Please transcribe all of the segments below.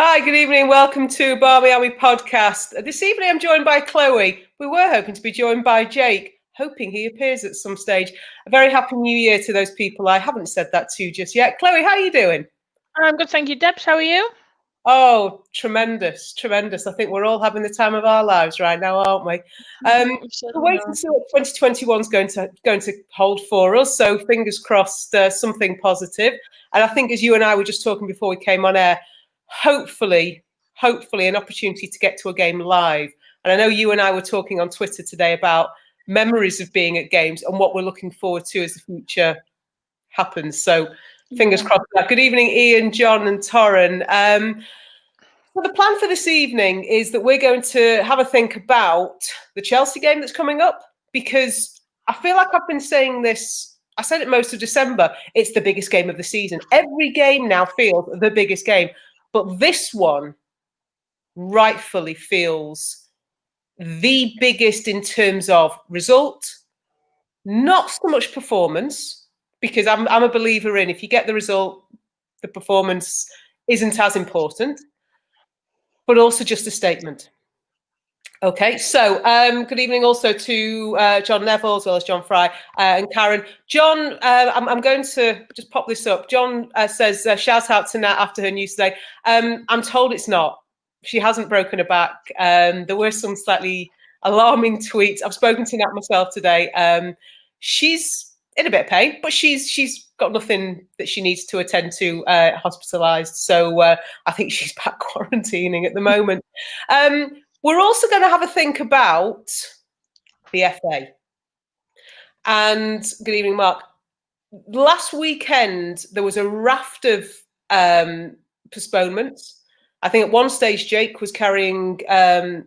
Hi, good evening. Welcome to Barmy podcast. This evening I'm joined by Chloe. We were hoping to be joined by Jake, hoping he appears at some stage. A very happy new year to those people I haven't said that to just yet. Chloe, how are you doing? I'm good, thank you, Debs. How are you? Oh, tremendous, tremendous. I think we're all having the time of our lives right now, aren't we? We're waiting to see what 2021 is going to hold for us. So fingers crossed, something positive. And I think as you and I were just talking before we came on air, hopefully an opportunity to get to a game live. And I know you and I were talking on Twitter today about memories of being at games and what we're looking forward to as the future happens. So fingers crossed for that. Good evening, Ian, John and Torren. So the plan for this evening is that we're going to have a think about the Chelsea game that's coming up, because I feel like I've been saying this, I said it most of December, it's the biggest game of the season. Every game now feels the biggest game, but this one rightfully feels the biggest in terms of result, not so much performance, because I'm a believer in if you get the result, the performance isn't as important, but also just a statement. Okay, so good evening also to John Neville as well as John Fry and Karen. John, I'm going to just pop this up. John says, shout out to Nat after her news today. I'm told it's not. She hasn't broken her back. There were some slightly alarming tweets. I've spoken to Nat myself today. She's in a bit of pain, but she's got nothing that she needs to attend to hospitalised. So I think she's back quarantining at the moment. We're also going to have a think about the FA. And good evening, Mark. Last weekend, there was a raft of postponements. I think at one stage, Jake was carrying a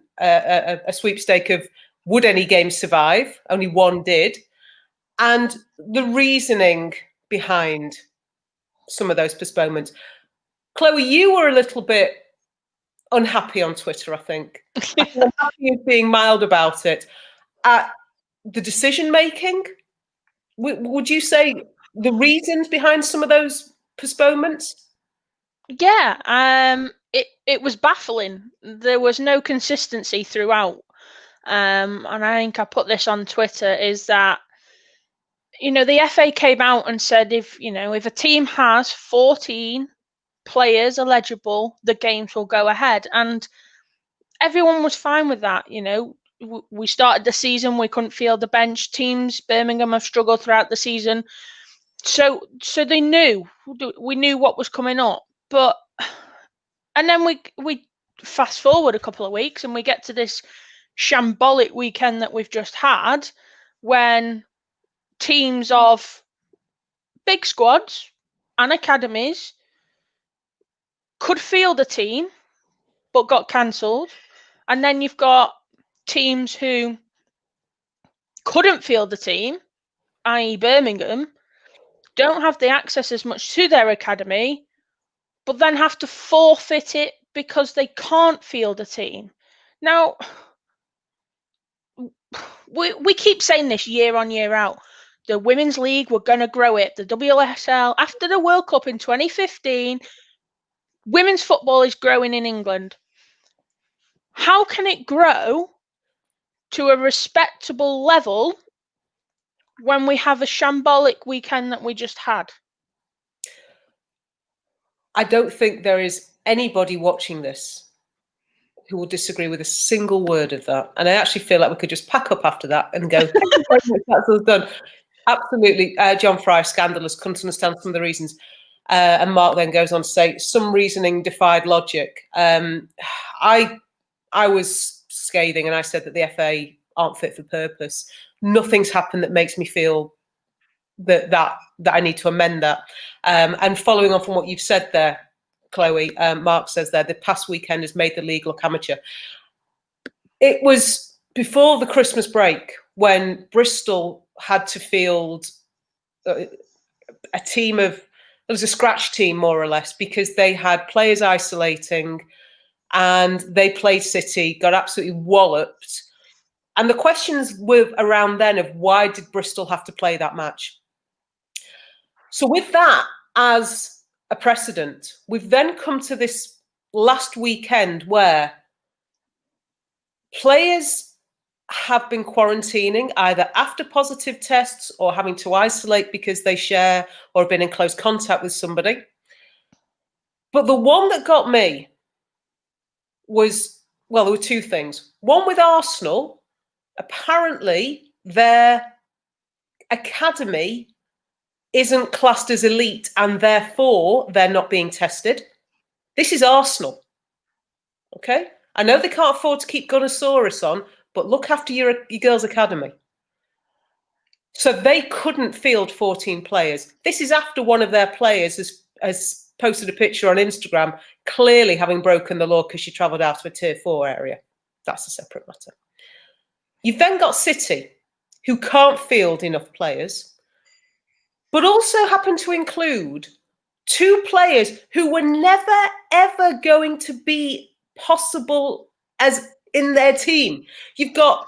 sweepstake of would any game survive? Only one did. And the reasoning behind some of those postponements. Chloe, you were a little bit unhappy on Twitter, I think. Unhappy is being mild about it. The decision making, would you say the reasons behind some of those postponements? Yeah, it was baffling. There was no consistency throughout. And I think I put this on Twitter, is that the FA came out and said if a team has 14 players eligible, the games will go ahead, and everyone was fine with that. We started the season, we couldn't field the bench. Teams, Birmingham, have struggled throughout the season, so we knew what was coming up. But and then we fast forward a couple of weeks and we get to this shambolic weekend that we've just had, when teams of big squads and academies could field a team but got cancelled, and then you've got teams who couldn't field the team, i.e. Birmingham, don't have the access as much to their academy, but then have to forfeit it because they can't field a team. Now, we keep saying this year on, year out. The Women's League, we're going to grow it. The WSL, after the World Cup in 2015, women's football is growing in England. How can it grow to a respectable level when we have a shambolic weekend that we just had? I don't think there is anybody watching this who will disagree with a single word of that. And I actually feel like we could just pack up after that and go, that's all done. Absolutely. John Fry, scandalous, couldn't understand some of the reasons. And Mark then goes on to say, some reasoning defied logic. I was scathing and I said that the FA aren't fit for purpose. Nothing's happened that makes me feel that I need to amend that. And following on from what you've said there, Chloe, Mark says there, the past weekend has made the league look amateur. It was before the Christmas break when Bristol had to field a team of, it was a scratch team more or less, because they had players isolating and they played City, got absolutely walloped. And the questions were around then of why did Bristol have to play that match? So with that as a precedent, we've then come to this last weekend where players have been quarantining either after positive tests or having to isolate because they share or have been in close contact with somebody. But the one that got me was, well, there were two things. One with Arsenal, apparently their academy isn't classed as elite and therefore they're not being tested. This is Arsenal. Okay? I know they can't afford to keep Gunnosaurus on, but look after your girls' academy. So they couldn't field 14 players. This is after one of their players has posted a picture on Instagram, clearly having broken the law because she travelled out of a tier 4 area. That's a separate matter. You've then got City, who can't field enough players, but also happen to include 2 players who were never, ever going to be possible as in their team. You've got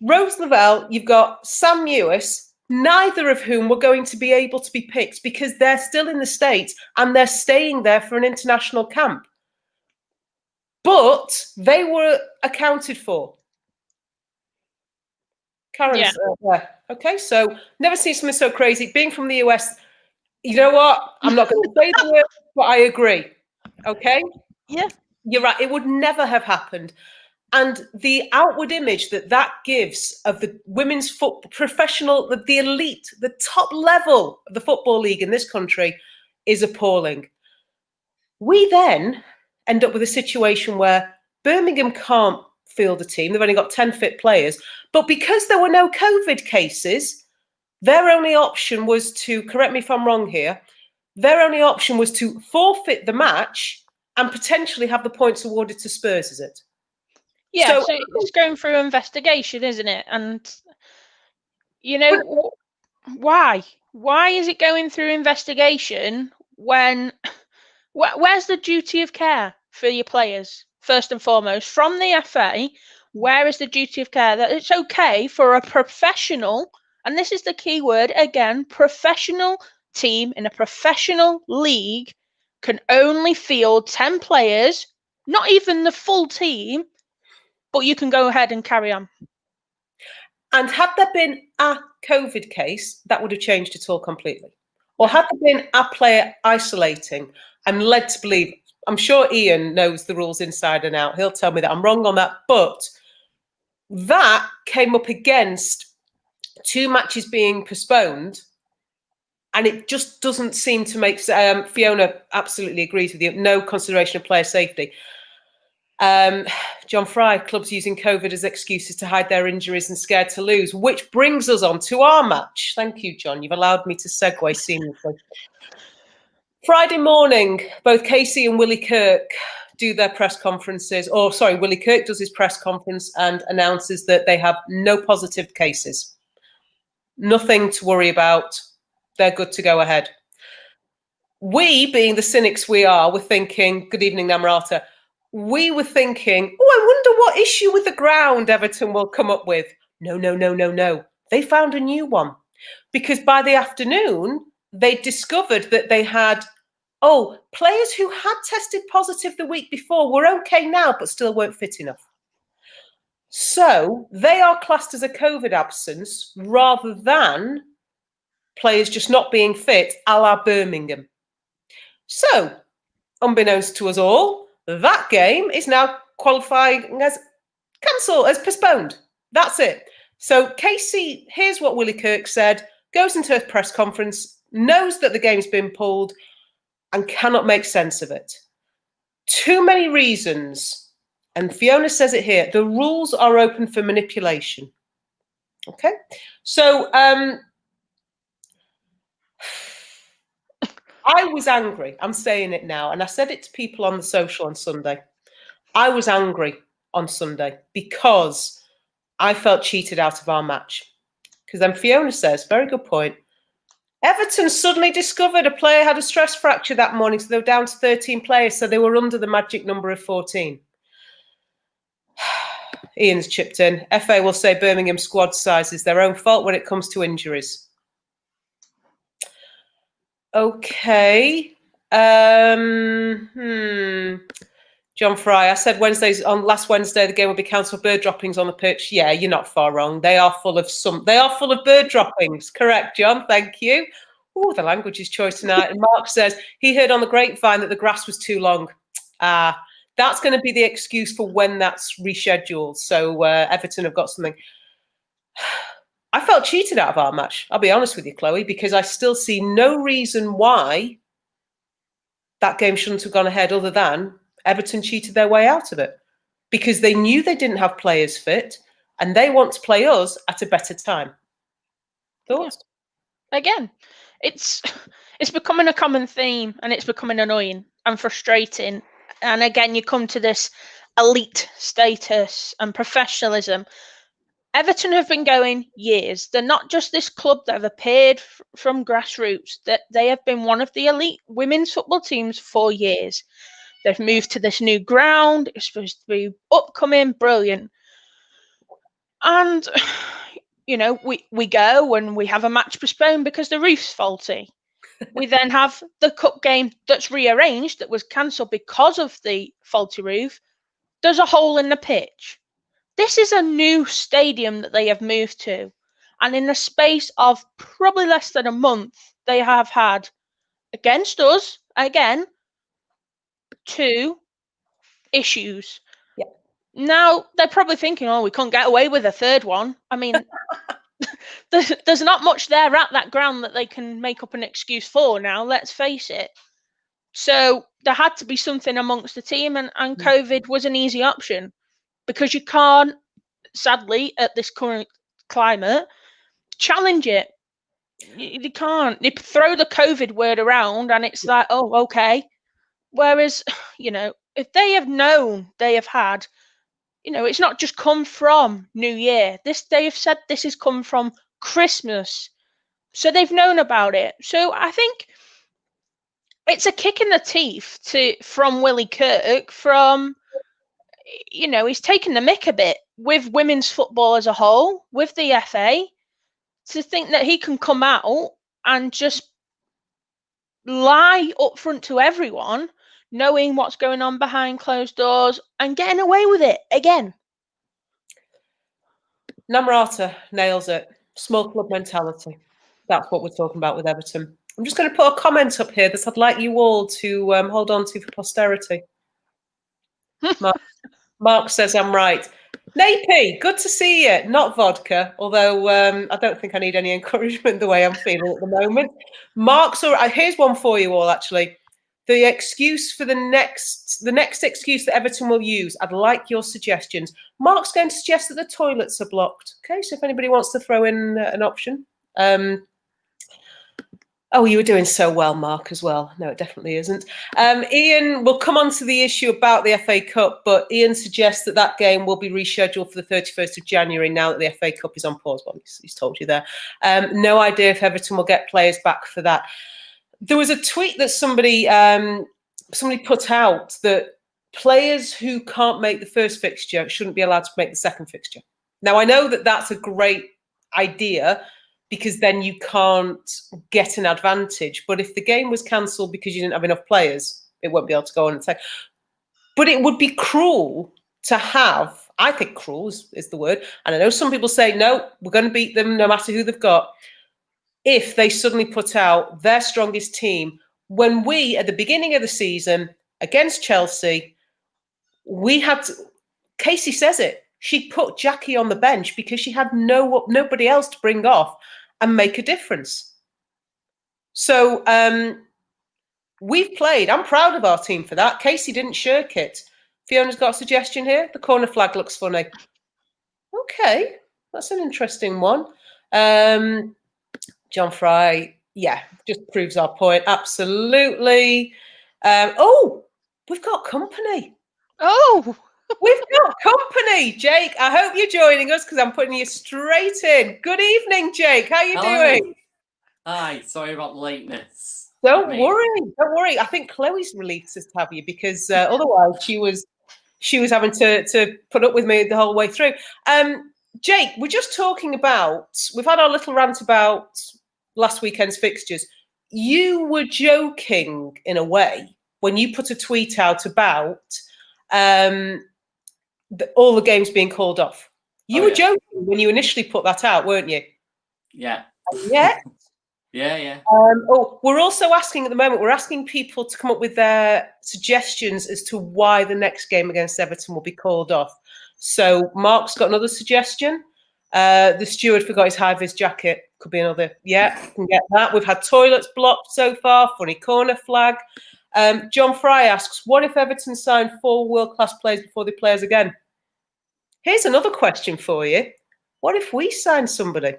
Rose Lavelle, you've got Sam Lewis, neither of whom were going to be able to be picked because they're still in the States and they're staying there for an international camp. But they were accounted for. Karen's there. Okay, so never seen something so crazy. Being from the US, you know what? I'm not going to say the word, but I agree. Okay? Yeah. You're right. It would never have happened. And the outward image that gives of the women's football professional, the elite, the top level of the football league in this country is appalling. We then end up with a situation where Birmingham can't field a team. They've only got 10 fit players. But because there were no COVID cases, their only option was to, correct me if I'm wrong here, their only option was to forfeit the match and potentially have the points awarded to Spurs, is it? Yeah, so it's going through investigation, isn't it? And, you know, why? Why is it going through investigation when... Where's the duty of care for your players, first and foremost? From the FA, where is the duty of care that it's okay for a professional, and this is the key word again, professional team in a professional league can only field 10 players, not even the full team, but you can go ahead and carry on. And had there been a COVID case, that would have changed it all completely. Or had there been a player isolating and led to believe, I'm sure Ian knows the rules inside and out. He'll tell me that I'm wrong on that. But that came up against 2 matches being postponed. And it just doesn't seem to make sense. Fiona absolutely agrees with you. No consideration of player safety. John Fry, clubs using COVID as excuses to hide their injuries and scared to lose, which brings us on to our match. Thank you, John. You've allowed me to segue seamlessly. Friday morning, both Casey and Willie Kirk do their press conferences, or sorry, Willie Kirk does his press conference and announces that they have no positive cases. Nothing to worry about. They're good to go ahead. We, being the cynics we are, were thinking, good evening, Namrata. We were thinking, oh, I wonder what issue with the ground Everton will come up with. No, no, no, no, no. They found a new one. Because by the afternoon, they discovered that they had, players who had tested positive the week before were okay now, but still weren't fit enough. So they are classed as a COVID absence rather than players just not being fit, a la Birmingham. So, unbeknownst to us all, that game is now qualifying as cancelled, as postponed. That's it. So Casey hears what Willie Kirk said, goes into a press conference, knows that the game's been pulled and cannot make sense of it. Too many reasons. And Fiona says it here, the rules are open for manipulation. Okay? So I was angry. I'm saying it now. And I said it to people on the social on Sunday. I was angry on Sunday because I felt cheated out of our match. Because then Fiona says, very good point, Everton suddenly discovered a player had a stress fracture that morning, so they were down to 13 players, so they were under the magic number of 14. Ian's chipped in. FA will say Birmingham squad size is their own fault when it comes to injuries. Okay. John Fry, I said last Wednesday the game would be cancelled. Bird droppings on the pitch. Yeah, you're not far wrong. They are full of bird droppings. Correct, John. Thank you. Oh, the language is choice tonight. And Mark says he heard on the grapevine that the grass was too long. That's going to be the excuse for when that's rescheduled. So Everton have got something. I felt cheated out of our match. I'll be honest with you, Chloe, because I still see no reason why that game shouldn't have gone ahead other than Everton cheated their way out of it because they knew they didn't have players fit and they want to play us at a better time. Thoughts? Yeah. Again, it's becoming a common theme and it's becoming annoying and frustrating. And again, you come to this elite status and professionalism. Everton have been going years. They're not just this club that have appeared from grassroots. That they have been one of the elite women's football teams for years. They've moved to this new ground. It's supposed to be upcoming, brilliant. And, you know, we go and we have a match postponed because the roof's faulty. We then have the cup game that's rearranged, that was cancelled because of the faulty roof. There's a hole in the pitch. This is a new stadium that they have moved to. And in the space of probably less than a month, they have had, against us, again, 2 issues. Yeah. Now they're probably thinking, oh, we can't get away with a third one. I mean, there's not much there at that ground that they can make up an excuse for now, let's face it. So there had to be something amongst the team, and COVID was an easy option because you can't, sadly, at this current climate, challenge it. You can't. You throw the COVID word around and it's like, oh, okay. Whereas, you know, if they have known they have had, you know, it's not just come from New Year. They have said this has come from Christmas. So they've known about it. So I think it's a kick in the teeth from Willie Kirk, you know, he's taken the mick a bit with women's football as a whole, with the FA, to think that he can come out and just lie up front to everyone, knowing what's going on behind closed doors and getting away with it again. Namrata nails it. Small club mentality. That's what we're talking about with Everton. I'm just going to put a comment up here that I'd like you all to hold on to for posterity. Mark says I'm right. Napey, good to see you. Not vodka, although I don't think I need any encouragement the way I'm feeling at the moment. Mark's all right. Here's one for you all, actually. The excuse for the next excuse that Everton will use. I'd like your suggestions. Mark's going to suggest that the toilets are blocked. Okay, so if anybody wants to throw in an option. Oh, you were doing so well, Mark, as well. No, it definitely isn't. Ian, we'll come on to the issue about the FA Cup, but Ian suggests that game will be rescheduled for the 31st of January now that the FA Cup is on pause. Well, he's told you there. No idea if Everton will get players back for that. There was a tweet that somebody put out that players who can't make the first fixture shouldn't be allowed to make the second fixture. Now, I know that that's a great idea, because then you can't get an advantage. But if the game was cancelled because you didn't have enough players, it won't be able to go on and say. But it would be cruel to have, I think cruel is the word, and I know some people say, no, we're going to beat them no matter who they've got, if they suddenly put out their strongest team, when we, at the beginning of the season, against Chelsea, we had to, Casey says it, she put Jackie on the bench because she had nobody else to bring off and make a difference. So we've played. I'm proud of our team for that. Casey didn't shirk it. Fiona's got a suggestion here. The corner flag looks funny. Okay, that's an interesting one. John Fry, yeah, just proves our point. Absolutely. Oh, we've got company. Oh, we've got company. Jake, I hope you're joining us because I'm putting you straight in. Good evening, Jake. How are you doing? Hi, sorry about the lateness. Don't worry. I think Chloe's relieved to have you because otherwise she was having to put up with me the whole way through. Jake, we're just talking about, we've had our little rant about last weekend's fixtures. You were joking in a way when you put a tweet out about all the games being called off. You were joking when you initially put that out, weren't you? Yeah. Yeah. Yeah. We're also asking at the moment, we're asking people to come up with their suggestions as to why the next game against Everton will be called off. So Mark's got another suggestion. The steward forgot his high-vis jacket. Could be another. Yeah, can get that. We've had toilets blocked so far. Funny corner flag. John Fry asks, what if Everton signed 4 world-class players before they play us again? Here's another question for you. What if we signed somebody?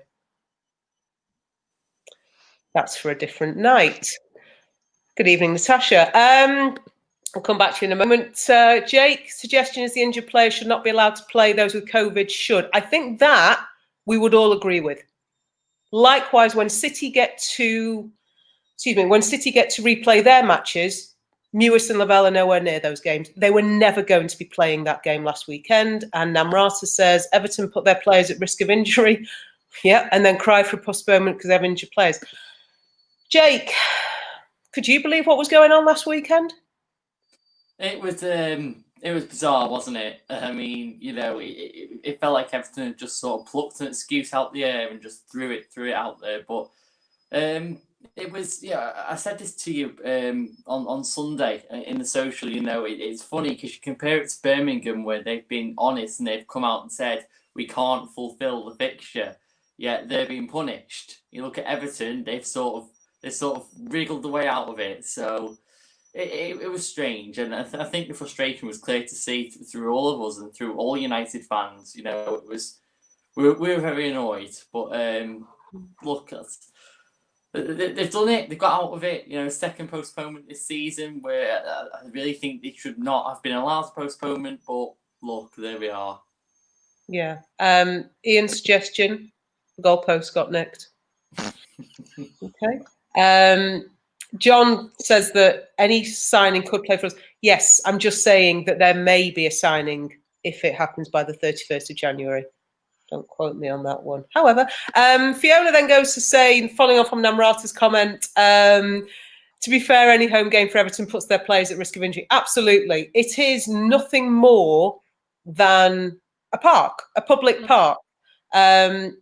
That's for a different night. Good evening, Natasha. I'll come back to you in a moment. Jake, suggestion is the injured players should not be allowed to play. Those with COVID should. I think that we would all agree with. Likewise, when City get to replay their matches, Mewis and Lavelle are nowhere near those games. They were never going to be playing that game last weekend. And Namrata says Everton put their players at risk of injury. Yeah, and then cry for postponement because they have injured players. Jake, could you believe what was going on last weekend? It was bizarre, wasn't it? I mean, it felt like Everton had just sort of plucked an excuse out the air and just threw it out there. But it was, I said this to you on Sunday in the social. It's funny because you compare it to Birmingham, where they've been honest and they've come out and said we can't fulfil the fixture, yet they're being punished. You look at Everton; they've sort of wriggled the way out of it. So it was strange, and I think the frustration was clear to see through all of us and through all United fans. It was we were very annoyed, but look, they've done it. They've got out of it. Second postponement this season, where I really think they should not have been allowed postponement. But look, there we are. Yeah. Ian's suggestion: the goalpost got nicked. Okay. John says that any signing could play for us. Yes, I'm just saying that there may be a signing if it happens by the 31st of January. Don't quote me on that one. However, Fiona then goes to say, following on from Namrata's comment, to be fair, any home game for Everton puts their players at risk of injury. Absolutely. It is nothing more than a park, a public park. I'll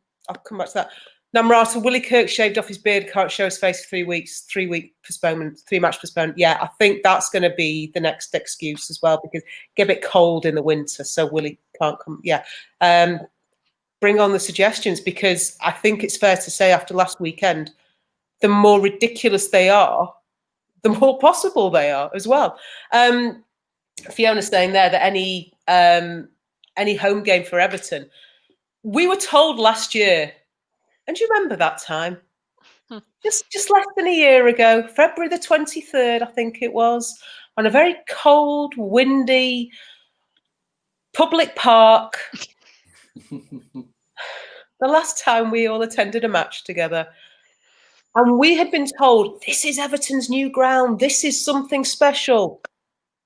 come back to that. Namrata, Willie Kirk shaved off his beard, can't show his face for 3 weeks, 3-week postponement, 3-match postponement. Yeah, I think that's going to be the next excuse as well, because it get a bit cold in the winter, so Willie can't come. Yeah. Bring on the suggestions, because I think it's fair to say after last weekend, the more ridiculous they are, the more possible they are as well. Fiona's saying there that any home game for Everton, we were told last year, and do you remember that time? Just less than a year ago, February the 23rd, I think it was, on a very cold, windy public park. The last time we all attended a match together. And we had been told, this is Everton's new ground. This is something special.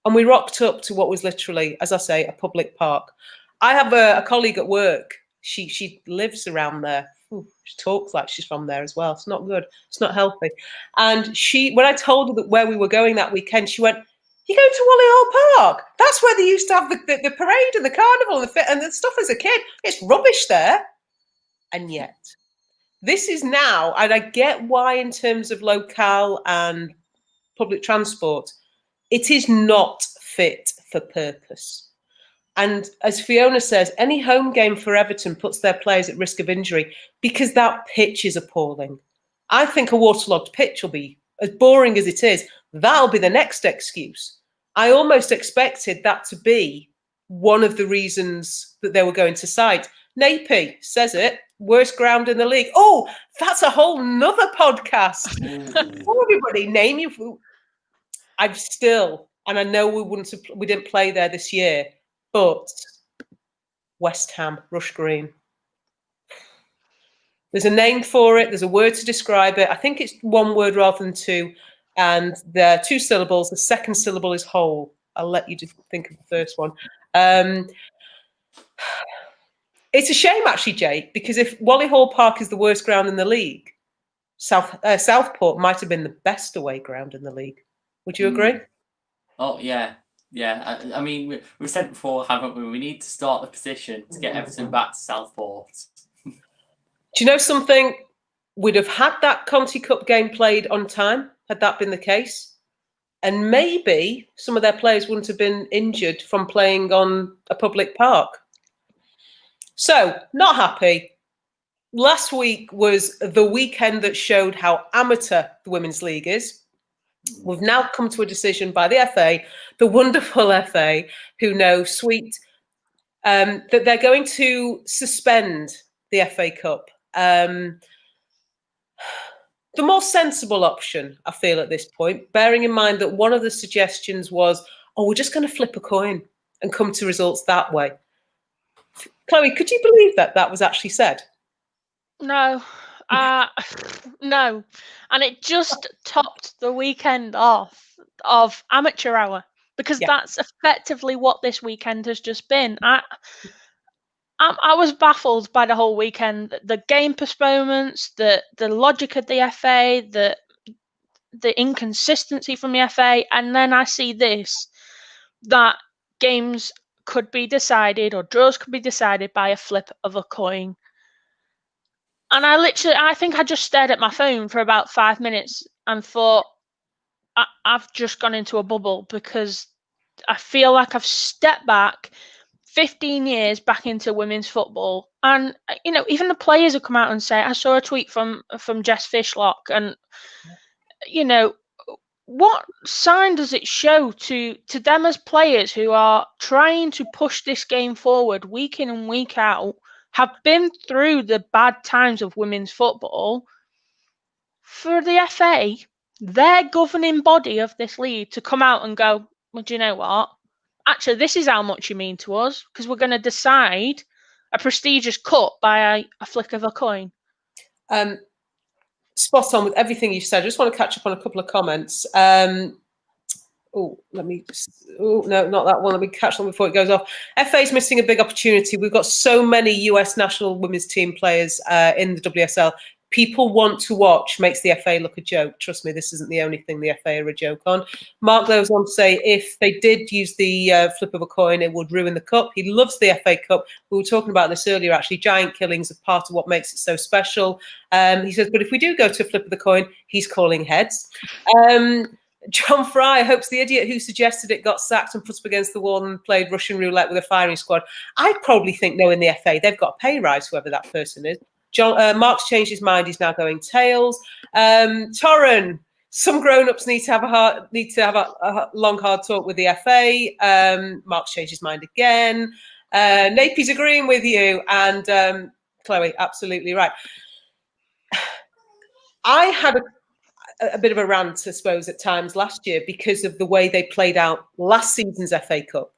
And we rocked up to what was literally, as I say, a public park. I have a colleague at work. She lives around there. She talks like she's from there as well. It's not good. It's not healthy. And when I told her that where we were going that weekend, she went, "You're going to Wally Hall Park? That's where they used to have the parade and the carnival and the stuff as a kid. It's rubbish there." And yet, this is now, and I get why in terms of locale and public transport, it is not fit for purpose. And as Fiona says, any home game for Everton puts their players at risk of injury because that pitch is appalling. I think a waterlogged pitch will be, as boring as it is, that'll be the next excuse. I almost expected that to be one of the reasons that they were going to cite. Napi says it, worst ground in the league. Oh, that's a whole nother podcast. Everybody, name you. I've still, and I know we didn't play there this year, but West Ham, Rush Green. There's a name for it. There's a word to describe it. I think it's one word rather than two. And there are 2 syllables. The second syllable is whole. I'll let you just think of the first one. It's a shame, actually, Jake, because if Wally Hall Park is the worst ground in the league, Southport might have been the best away ground in the league. Would you agree? Oh, yeah. Yeah, I mean, we've said before, haven't we? We need to start the petition to get Everton back to Southport. Do you know something? We'd have had that Conti Cup game played on time, had that been the case. And maybe some of their players wouldn't have been injured from playing on a public park. So, not happy. Last week was the weekend that showed how amateur the Women's League is. We've now come to a decision by the FA, the wonderful FA, who know sweet, that they're going to suspend the FA Cup. The more sensible option, I feel, at this point, bearing in mind that one of the suggestions was, oh, we're just going to flip a coin and come to results that way. Chloe, could you believe that that was actually said? No. No. And it just topped the weekend off of amateur hour, because that's effectively what this weekend has just been. I was baffled by the whole weekend. The game postponements, the logic of the FA, the inconsistency from the FA, and then I see this, that games could be decided or draws could be decided by a flip of a coin. And I think I just stared at my phone for about 5 minutes and thought, I've just gone into a bubble, because I feel like I've stepped back 15 years back into women's football. And, you know, even the players have come out and say, I saw a tweet from Jess Fishlock, and, you know, what sign does it show to them as players who are trying to push this game forward week in and week out, have been through the bad times of women's football, for the FA, their governing body of this league, to come out and go, well, do you know what? Actually, this is how much you mean to us, because we're going to decide a prestigious cup by a flick of a coin. Spot on with everything you've said. I just want to catch up on a couple of comments. No, not that one. Let me catch on before it goes off. FA's missing a big opportunity. We've got so many US national women's team players in the WSL. People want to watch, makes the FA look a joke. Trust me, this isn't the only thing the FA are a joke on. Mark goes on to say, if they did use the flip of a coin, it would ruin the cup. He loves the FA Cup. We were talking about this earlier, actually. Giant killings are part of what makes it so special. He says, but if we do go to a flip of the coin, he's calling heads. John Fry hopes the idiot who suggested it got sacked and put up against the wall and played Russian roulette with a firing squad. I probably think, no, in the FA, they've got a pay rise, whoever that person is. Mark's changed his mind. He's now going tails. Torren, some grown-ups need to have a long, hard talk with the FA. Mark's changed his mind again. Napy's agreeing with you, and Chloe, absolutely right. I had a bit of a rant, I suppose, at times last year because of the way they played out last season's FA Cup.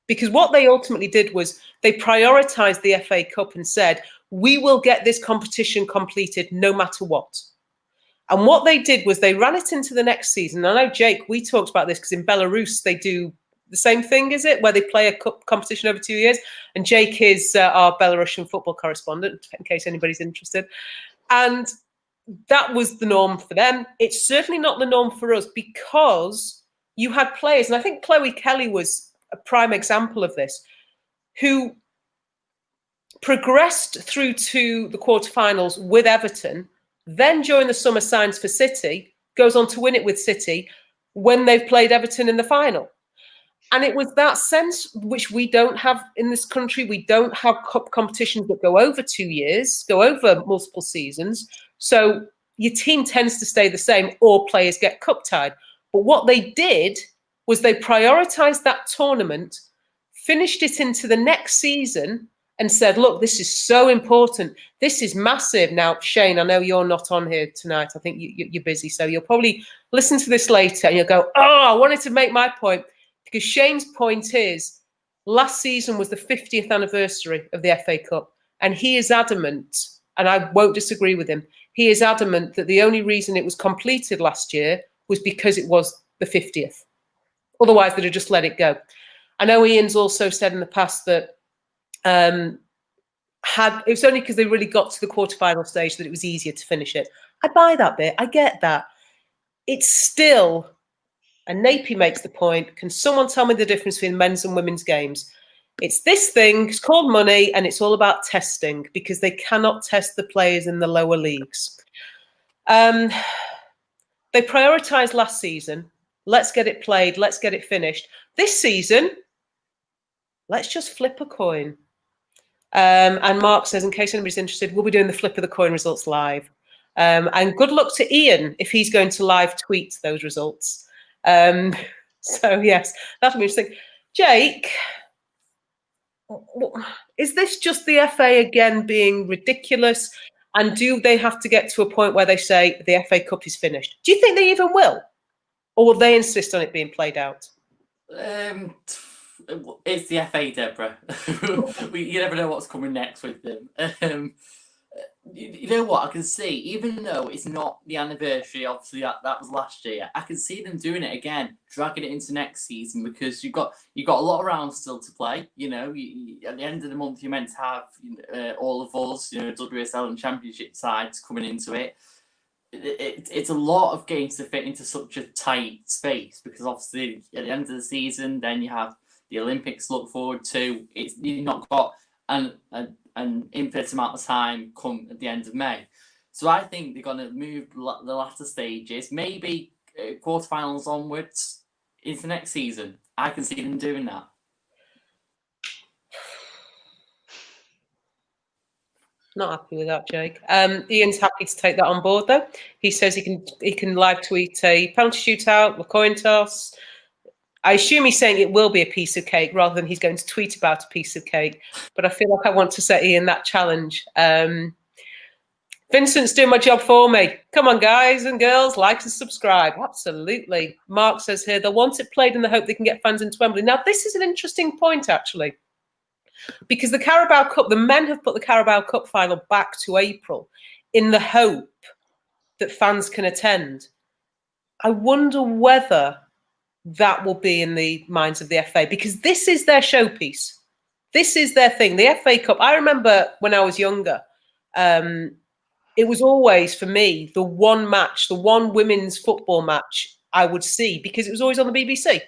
Because what they ultimately did was they prioritised the FA Cup and said, we will get this competition completed no matter what. And what they did was they ran it into the next season. I know, Jake, we talked about this because in Belarus, they do the same thing, is it? Where they play a cup competition over 2 years. And Jake is our Belarusian football correspondent, in case anybody's interested. And that was the norm for them. It's certainly not the norm for us, because you had players, and I think Chloe Kelly was a prime example of this, who progressed through to the quarterfinals with Everton, then during the summer signs for City, goes on to win it with City when they've played Everton in the final. And it was that sense which we don't have in this country. We don't have cup competitions that go over 2 years, go over multiple seasons. So your team tends to stay the same, or players get cup tied. But what they did was they prioritized that tournament, finished it into the next season, and said, look, this is so important. This is massive. Now, Shane, I know you're not on here tonight. I think you're busy. So you'll probably listen to this later and you'll go, oh, I wanted to make my point. Because Shane's point is, last season was the 50th anniversary of the FA Cup. And he is adamant, and I won't disagree with him, he is adamant that the only reason it was completed last year was because it was the 50th. Otherwise, they'd have just let it go. I know Ian's also said in the past that it was only because they really got to the quarterfinal stage that it was easier to finish it. I buy that bit. I get that. It's still And Napi makes the point, can someone tell me the difference between men's and women's games? It's this thing, it's called money, and it's all about testing because they cannot test the players in the lower leagues. They prioritised last season. Let's get it played. Let's get it finished. This season, let's just flip a coin. And Mark says, in case anybody's interested, we'll be doing the flip of the coin results live. And good luck to Ian if he's going to live tweet those results. So, yes, that'll be interesting. Jake, is this just the FA again being ridiculous? And do they have to get to a point where they say the FA Cup is finished? Do you think they even will? Or will they insist on it being played out? It's the FA, Deborah. You never know what's coming next with them. You know what? I can see, even though it's not the anniversary, obviously that was last year, I can see them doing it again, dragging it into next season because you've got a lot of rounds still to play. You know, at the end of the month, you're meant to have all of us, WSL and Championship sides coming into it. It's a lot of games to fit into such a tight space because obviously at the end of the season, then you have the Olympics to look forward to. You've not got an infinite amount of time come at the end of May. So I think they're going to move the latter stages, maybe quarterfinals onwards into next season. I can see them doing that. Not happy with that, Jake. Ian's happy to take that on board, though. He says he can live tweet a penalty shootout, a coin toss. I assume he's saying it will be a piece of cake rather than he's going to tweet about a piece of cake. But I feel like I want to set Ian that challenge. Vincent's doing my job for me. Come on, guys and girls, like and subscribe. Absolutely. Mark says here, they'll want it played in the hope they can get fans into Wembley. Now, this is an interesting point, actually, because the Carabao Cup, the men have put the Carabao Cup final back to April in the hope that fans can attend. I wonder whether that will be in the minds of the FA, because this is their showpiece. This is their thing. The FA Cup, I remember when I was younger, it was always, for me, the one match, the one women's football match I would see, because it was always on the BBC.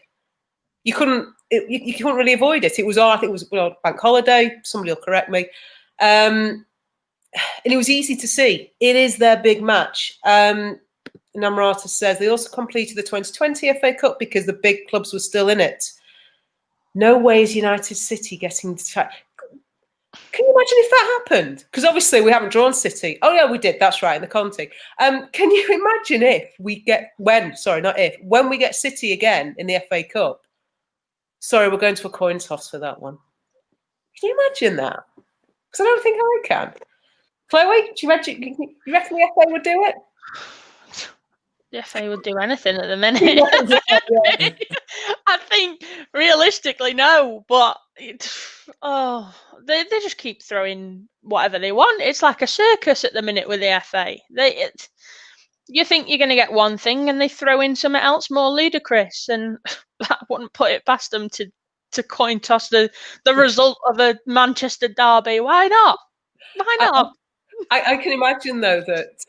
You couldn't really avoid it. It was, I think it was bank holiday, somebody will correct me. And it was easy to see. It is their big match. Namrata says they also completed the 2020 FA Cup because the big clubs were still in it. No way is United City getting to. Can you imagine if that happened? Because obviously we haven't drawn City. Oh yeah, we did. That's right, in the Conti. Can you imagine when we get City again in the FA Cup? Sorry, we're going to a coin toss for that one. Can you imagine that? Because I don't think I can. Chloe, do you reckon the FA would do it? The FA would do anything at the minute. I think realistically, no, but they just keep throwing whatever they want. It's like a circus at the minute with the FA. You think you're going to get one thing and they throw in something else more ludicrous, and that wouldn't put it past them to coin toss the result of a Manchester derby. Why not? Why not? I can imagine, though, that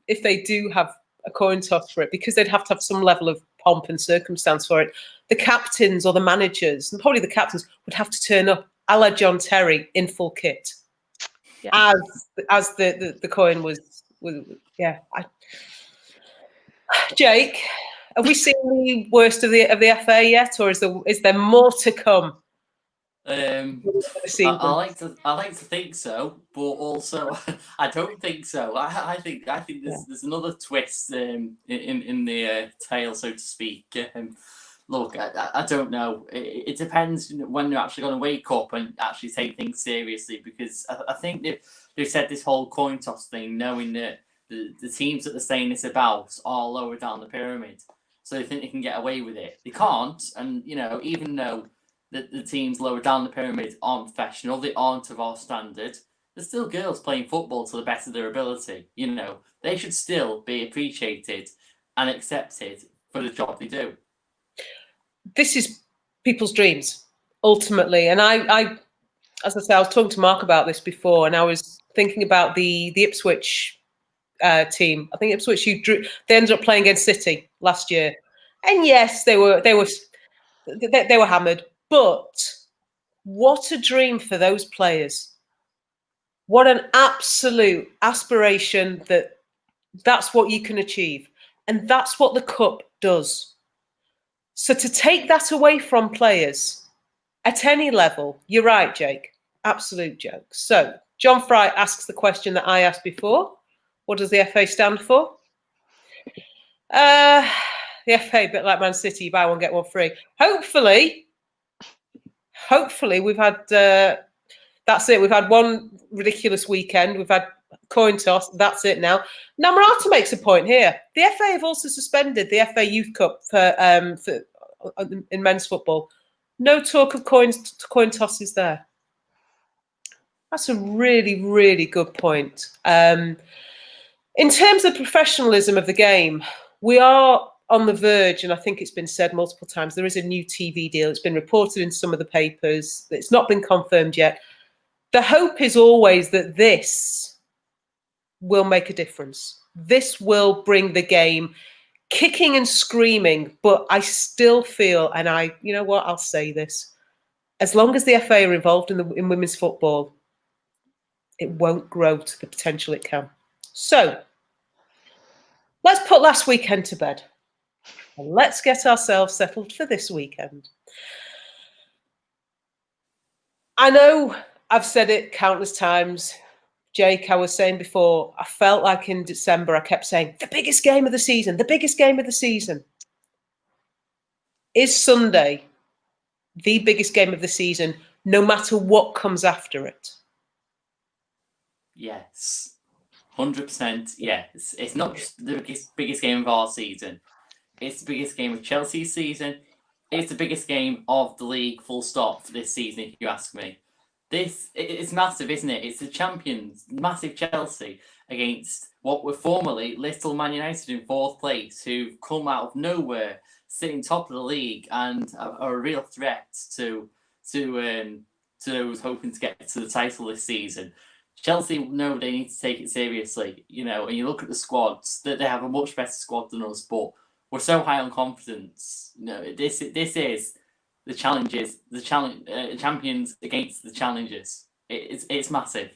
if they do have a coin toss for it, because they'd have to have some level of pomp and circumstance for it, the captains or the managers, and probably the captains, would have to turn up a la John Terry in full kit, as the coin was. Yeah. Jake, have we seen the worst of the FA yet, or is there more to come? I like to think so, but also I don't think so. I think there's another twist in the tale, so to speak. Look, I don't know. It depends when they're actually going to wake up and actually take things seriously, because I think they've said this whole coin toss thing, knowing that the teams that they're saying this about are lower down the pyramid, so they think they can get away with it. They can't, and even though the teams lower down the pyramid aren't professional, they aren't of our standard, there's still girls playing football to the best of their ability. They should still be appreciated and accepted for the job they do. This is people's dreams, ultimately. And I as I say, I was talking to Mark about this before, and I was thinking about the Ipswich team. I think Ipswich, they ended up playing against City last year. And yes, they were hammered, but what a dream for those players. What an absolute aspiration that's what you can achieve. And that's what the Cup does. So to take that away from players at any level, you're right, Jake. Absolute joke. So John Fry asks the question that I asked before. What does the FA stand for? The FA, a bit like Man City, buy one, get one free. Hopefully we've had, that's it. We've had one ridiculous weekend. We've had coin toss. That's it now. Namarata makes a point here. The FA have also suspended the FA Youth Cup in men's football. No talk of coin tosses there. That's a really, really good point. In terms of professionalism of the game, we are on the verge, and I think it's been said multiple times, there is a new TV deal. It's been reported in some of the papers. It's not been confirmed yet. The hope is always that this will make a difference. This will bring the game kicking and screaming, but I still feel, and you know what, I'll say this, as long as the FA are involved in women's football, it won't grow to the potential it can. So let's put last weekend to bed and let's get ourselves settled for this weekend. I know I've said it countless times. Jake, I was saying before, I felt like in December, I kept saying, the biggest game of the season, the biggest game of the season. Is Sunday the biggest game of the season, no matter what comes after it? Yes. 100%, yes. It's not just the biggest game of our season. It's the biggest game of Chelsea's season. It's the biggest game of the league, full stop, for this season, if you ask me. It's massive, isn't it? It's the champions, massive Chelsea, against what were formerly Little Man United in 4th place, who've come out of nowhere, sitting top of the league, and are a real threat to those hoping to get to the title this season. Chelsea know they need to take it seriously, you know, and you look at the squads, that they have a much better squad than us, but we're so high on confidence. You know, this is the challenges, champions against the challengers. It's massive.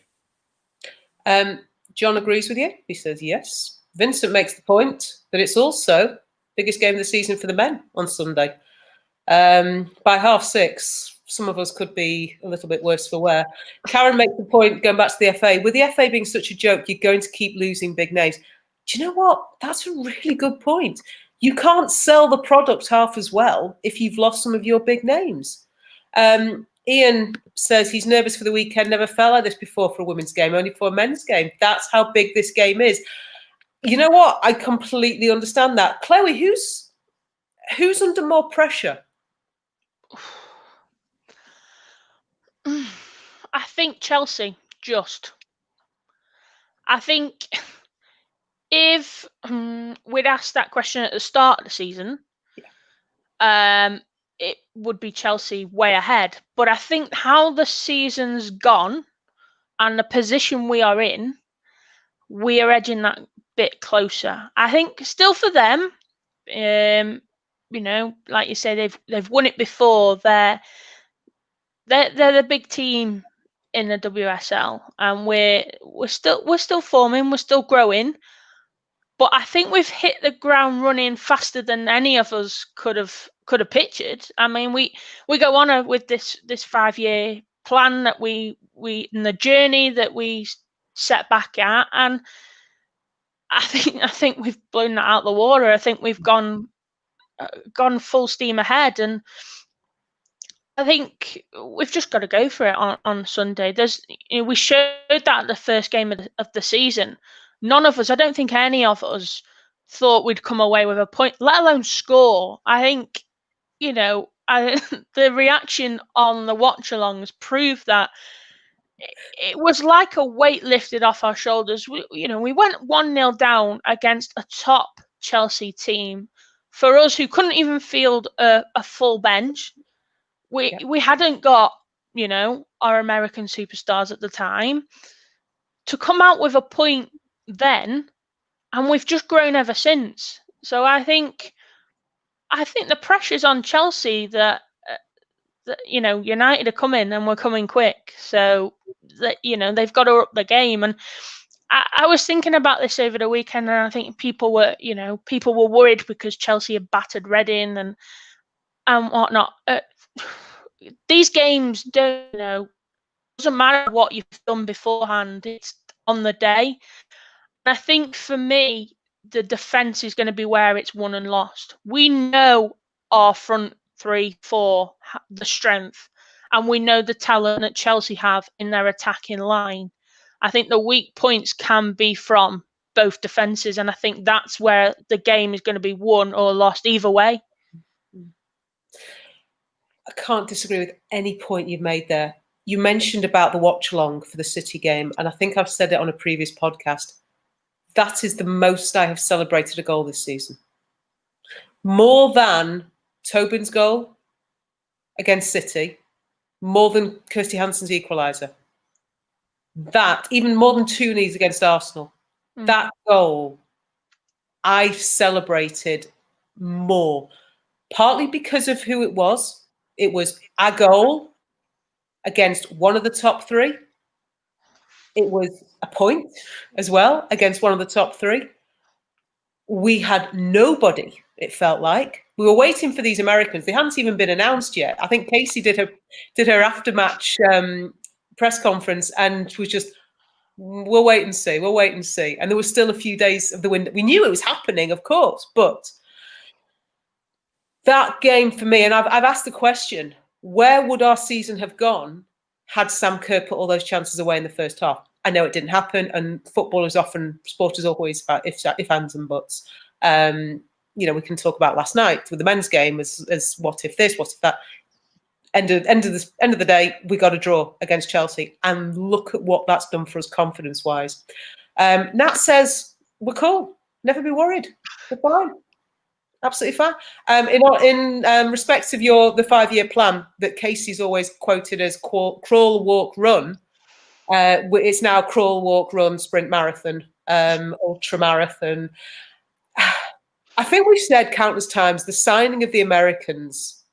John agrees with you. He says yes. Vincent makes the point that it's also biggest game of the season for the men on Sunday. By 6:30, some of us could be a little bit worse for wear. Karen makes the point, going back to the FA, with the FA being such a joke, you're going to keep losing big names. Do you know what? That's a really good point. You can't sell the product half as well if you've lost some of your big names. Ian says he's nervous for the weekend, never felt like this before for a women's game, only for a men's game. That's how big this game is. You know what? I completely understand that. Chloe, who's under more pressure? I think Chelsea, just. I think if we'd asked that question at the start of the season, it would be Chelsea way ahead. But I think how the season's gone and the position we are in, we are edging that bit closer. I think still for them, you know, like you say, they've won it before. They're the big team in the WSL, and we're still forming, we're still growing. But I think we've hit the ground running faster than any of us could have pictured. I mean, we go on with this 5-year plan that we in the journey that we set back at, and I think we've blown that out of the water. I think we've gone full steam ahead, and I think we've just got to go for it on Sunday. We showed that at the first game of the season. None of us, I don't think any of us, thought we'd come away with a point, let alone score. I think, you know, the reaction on the watch-alongs proved that it was like a weight lifted off our shoulders. We went 1-0 down against a top Chelsea team. For us, who couldn't even field a full bench, we hadn't got, you know, our American superstars at the time, to come out with a point then, and we've just grown ever since. So I think I think the pressure's on Chelsea that United are coming and we're coming quick, so that they've got to up the game. And I was thinking about this over the weekend, and I think people were worried because Chelsea had battered Reading and whatnot. These games doesn't matter what you've done beforehand; it's on the day. And I think for me, the defence is going to be where it's won and lost. We know our front 3, 4, the strength, and we know the talent that Chelsea have in their attacking line. I think the weak points can be from both defences, and I think that's where the game is going to be won or lost either way. I can't disagree with any point you've made there. You mentioned about the watch along for the City game, and I think I've said it on a previous podcast. That is the most I have celebrated a goal this season. More than Tobin's goal against City, more than Kirsty Hansen's equaliser. That, even more than Tooney's against Arsenal. That goal, I celebrated more. Partly because of who it was. It was a goal against one of the top 3. It was a point as well against one of the top 3. We had nobody, it felt like. We were waiting for these Americans. They hadn't even been announced yet. I think Casey did her after-match press conference and was just, we'll wait and see, we'll wait and see. And there was still a few days of the window. We knew it was happening, of course, but that game for me, and I've asked the question, where would our season have gone had Sam Kerr put all those chances away in the first half? I know it didn't happen, and football is often, sport is always about if ands and buts. We can talk about last night with the men's game as what if this, what if that. End of the day, we got a draw against Chelsea, and look at what that's done for us confidence-wise. Nat says we're cool, never be worried, we're fine. Absolutely fine. In respect of the 5-year plan that Casey's always quoted as crawl, walk, run, it's now crawl, walk, run, sprint marathon, ultra marathon. I think we've said countless times the signing of the Americans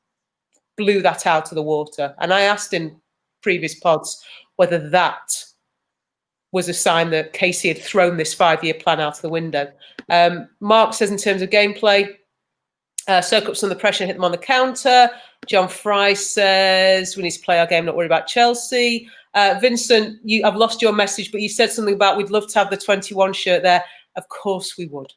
blew that out of the water. And I asked in previous pods whether that was a sign that Casey had thrown this 5-year plan out of the window. Mark says in terms of gameplay, soak up some of the pressure, hit them on the counter. John Fry says we need to play our game, not worry about Chelsea. Vincent, I've lost your message, but you said something about we'd love to have the 21 shirt there. Of course we would.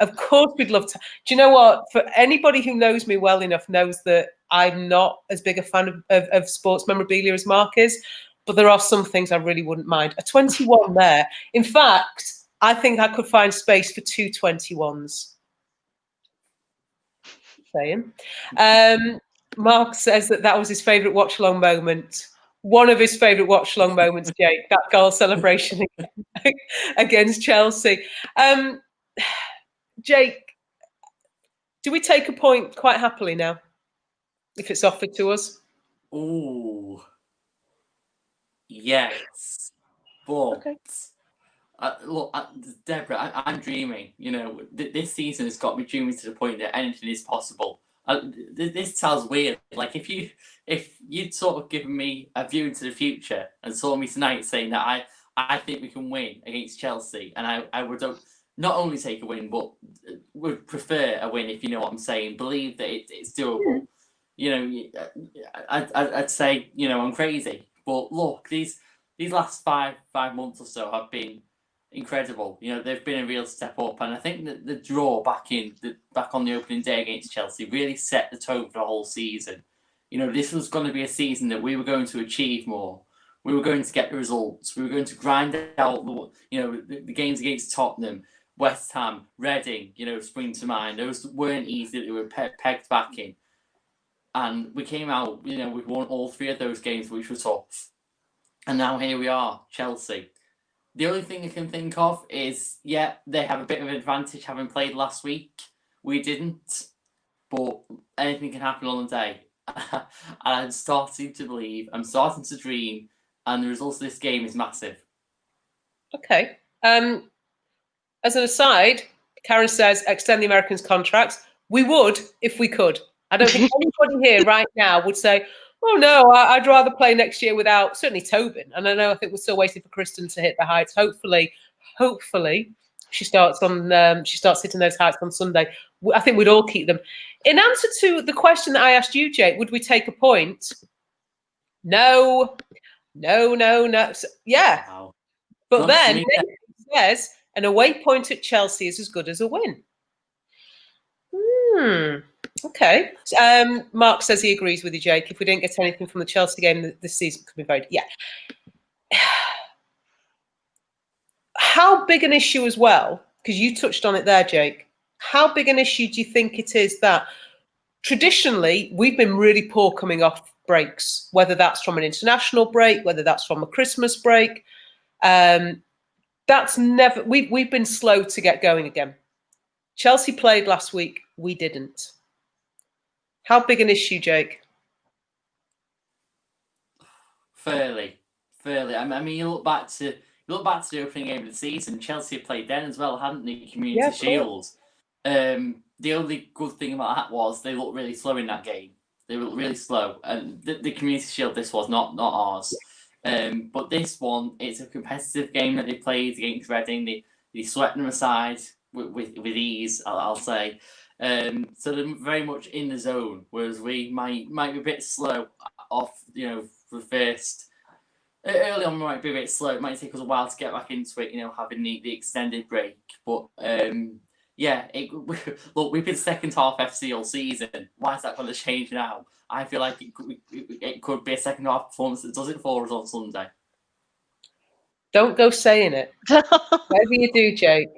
Of course we'd love to. Do you know what? For anybody who knows me well enough knows that I'm not as big a fan of sports memorabilia as Mark is, but there are some things I really wouldn't mind. A 21 there. In fact, I think I could find space for 2 21s. Saying. Mark says that was his favourite watch-along moment. One of his favourite watch-along moments, Jake, that goal celebration against Chelsea. Jake, do we take a point quite happily now, if it's offered to us? Ooh, yes, but okay. Look, Deborah, I'm dreaming. This season has got me dreaming to the point that anything is possible. This sounds weird. Like if you'd sort of given me a view into the future and saw me tonight saying that I think we can win against Chelsea, and I would not only take a win, but would prefer a win, if you know what I'm saying. Believe that it's doable. I'd say I'm crazy, but look, these last five months or so have been incredible. They've been a real step up, and I think that the draw back on the opening day against Chelsea really set the tone for the whole season. This was going to be a season that we were going to achieve more. We were going to get the results. We were going to grind out the games against Tottenham, West Ham, Reading. Spring to mind. Those weren't easy. They were pegged back in, and we came out. We won all 3 of those games, which were tough. And now here we are, Chelsea. The only thing I can think of is, they have a bit of an advantage having played last week. We didn't. But anything can happen on the day. And I'm starting to believe, I'm starting to dream, and the result of this game is massive. Okay. As an aside, Karen says, extend the Americans' contracts. We would if we could. I don't think anybody here right now would say, oh no, I'd rather play next year without certainly Tobin. And I know I think we're still waiting for Kristen to hit the heights. Hopefully she starts hitting those heights on Sunday. I think we'd all keep them. In answer to the question that I asked you, Jake, would we take a point? No. So, yeah. Wow. But then Nathan says an away point at Chelsea is as good as a win. Okay. Mark says he agrees with you, Jake. If we didn't get anything from the Chelsea game this season, could be very How big an issue as well, because you touched on it there, Jake, how big an issue do you think it is that traditionally we've been really poor coming off breaks, whether that's from an international break, whether that's from a Christmas break? That's never, we've been slow to get going again. Chelsea played last week, we didn't. How big an issue, Jake? Fairly. I mean, you look back to the opening game of the season. Chelsea played then as well, hadn't they? Community Shield. The only good thing about that was they looked really slow in that game. They looked really slow, and the Community Shield. This was not ours. But this one, it's a competitive game that they played against Reading. They swept them aside with ease, I'll say. So they're very much in the zone, whereas we might be a bit slow off, for the first. Early on, we might be a bit slow. It might take us a while to get back into it, having the extended break. But look, we've been second half FC all season. Why is that going to change now? I feel like it could be a second half performance that does it for us on Sunday. Don't go saying it. Whatever you do, Jake.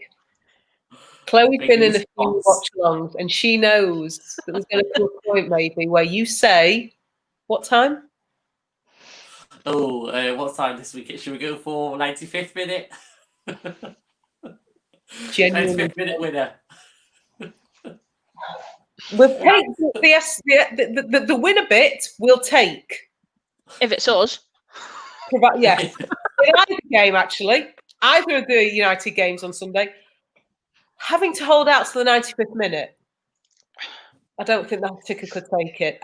Chloe's been in a few watch-alongs, and she knows that there's going to come a point maybe where you say, what time? Oh, what time this week? Should we go for 95th minute? 95th minute winner. We'll take the winner bit. We'll take if it's us. In either game, actually, either of the United games on Sunday, having to hold out to the 95th minute. I don't think that ticker could take it.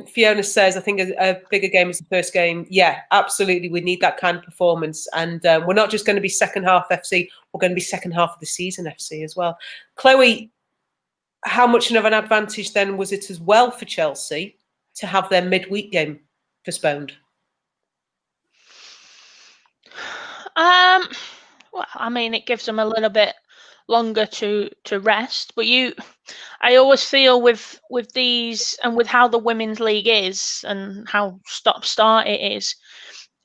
Fiona says, I think a bigger game is the first game. Yeah, absolutely. We need that kind of performance. And we're not just going to be second half FC. We're going to be second half of the season FC as well. Chloe, how much of an advantage then was it as well for Chelsea to have their midweek game postponed? Well, I mean, it gives them a little bit longer to rest, but I always feel with these and with how the women's league is and how stop-start it is,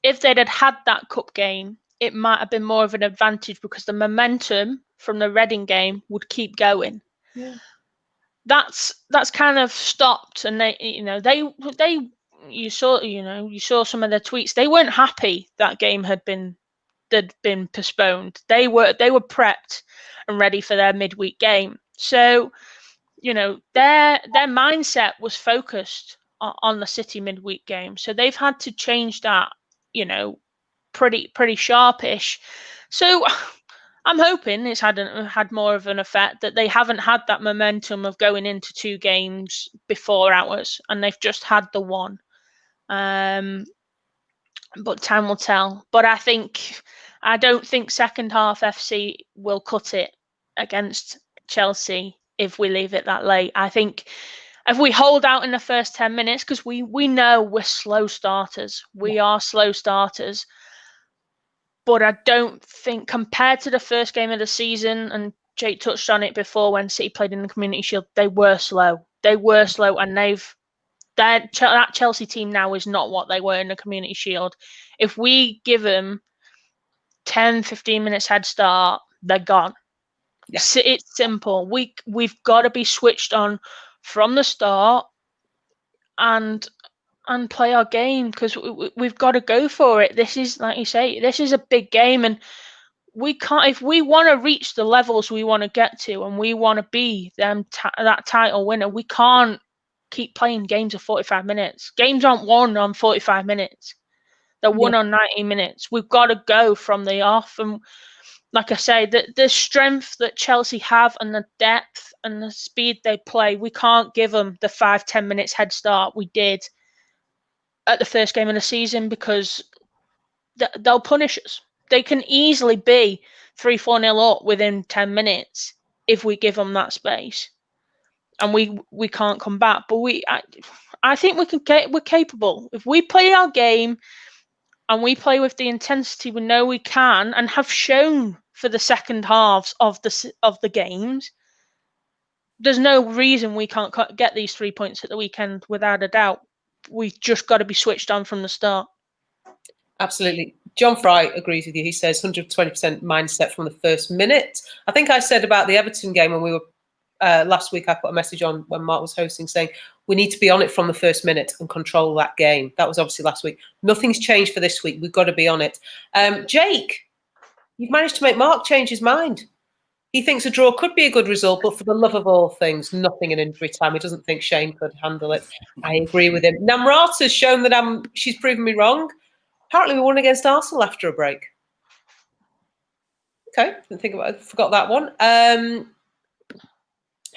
if they'd had that cup game, it might have been more of an advantage because the momentum from the Reading game would keep going. Yeah. That's kind of stopped, and you saw some of their tweets. They weren't happy that game had been postponed. They were prepped and ready for their midweek game. So, their mindset was focused on the City midweek game. So they've had to change that, pretty sharpish. So I'm hoping it's had more of an effect that they haven't had that momentum of going into two games before ours, and they've just had the one. But time will tell. But I don't think second half FC will cut it against Chelsea if we leave it that late. I think if we hold out in the first 10 minutes, because we know we're slow starters. We are slow starters. But I don't think, compared to the first game of the season, and Jake touched on it before when City played in the Community Shield, they were slow. And that Chelsea team now is not what they were in the Community Shield. If we give them 10, 15 minutes head start, they're gone. Yeah. It's simple. We've got to be switched on from the start and play our game, because we've got to go for it. This is, like you say, this is a big game, and we can't, if we want to reach the levels we want to get to and we want to be that title winner, we can't keep playing games of 45 minutes. Games aren't won on 45 minutes. They're won on 90 minutes. We've got to go from the off. And like I say, the strength that Chelsea have and the depth and the speed they play, we can't give them the 5-10 minutes head start we did at the first game of the season, because they'll punish us. They can easily be 3-4-0 up within 10 minutes if we give them that space, and we can't come back. But I think we're capable if we play our game and we play with the intensity we know we can and have shown for the second halves of the games. There's no reason we can't get these 3 points at the weekend, without a doubt. We've just got to be switched on from the start. Absolutely. John Fry agrees with you. He says 120% mindset from the first minute. I think I said about the Everton game when we were last week, I put a message on when Mark was hosting saying we need to be on it from the first minute and control that game. That was obviously last week. Nothing's changed for this week. We've got to be on it. Jake, you've managed to make Mark change his mind. He thinks a draw could be a good result, but for the love of all things, nothing in injury time. He doesn't think Shane could handle it. I agree with him. Namrata's shown that she's proven me wrong. Apparently, we won against Arsenal after a break. Okay, didn't think about it. Forgot that one.